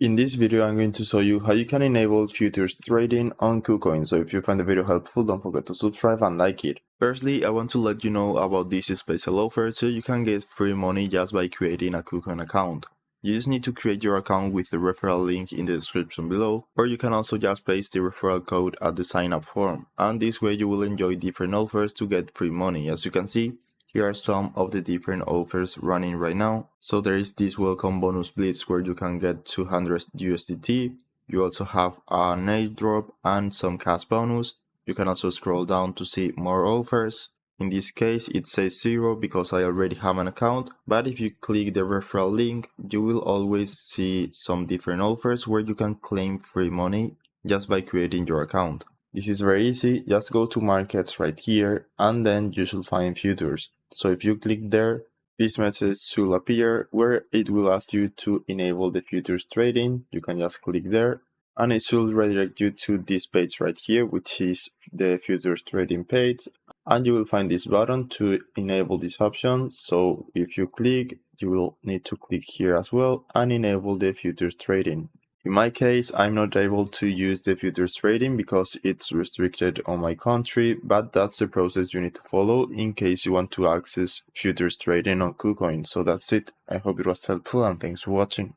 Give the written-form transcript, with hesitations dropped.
In this video, I'm going to show you how you can enable futures trading on KuCoin. So if you find the video helpful, don't forget to subscribe and like it. Firstly, I want to let you know about this special offer so you can get free money just by creating a KuCoin account. You just need to create your account with the referral link in the description below, or you can also just paste the referral code at the sign up form. And this way you will enjoy different offers to get free money. As you can see, here are some of the different offers running right now. So there is this welcome bonus blitz where you can get 200 USDT. You also have an airdrop and some cash bonus. You can also scroll down to see more offers. In this case, it says 0 because I already have an account, but if you click the referral link, you will always see some different offers where you can claim free money just by creating your account. This is very easy. Just go to markets right here and then you should find futures. So if you click there, this message should appear where it will ask you to enable the futures trading. You can just click there and it should redirect you to this page right here, which is the futures trading page. And you will find this button to enable this option. So if you click, you will need to click here as well and enable the futures trading. In my case, I'm not able to use the futures trading because it's restricted on my country, but that's the process you need to follow in case you want to access futures trading on KuCoin. So that's it. I hope it was helpful and thanks for watching.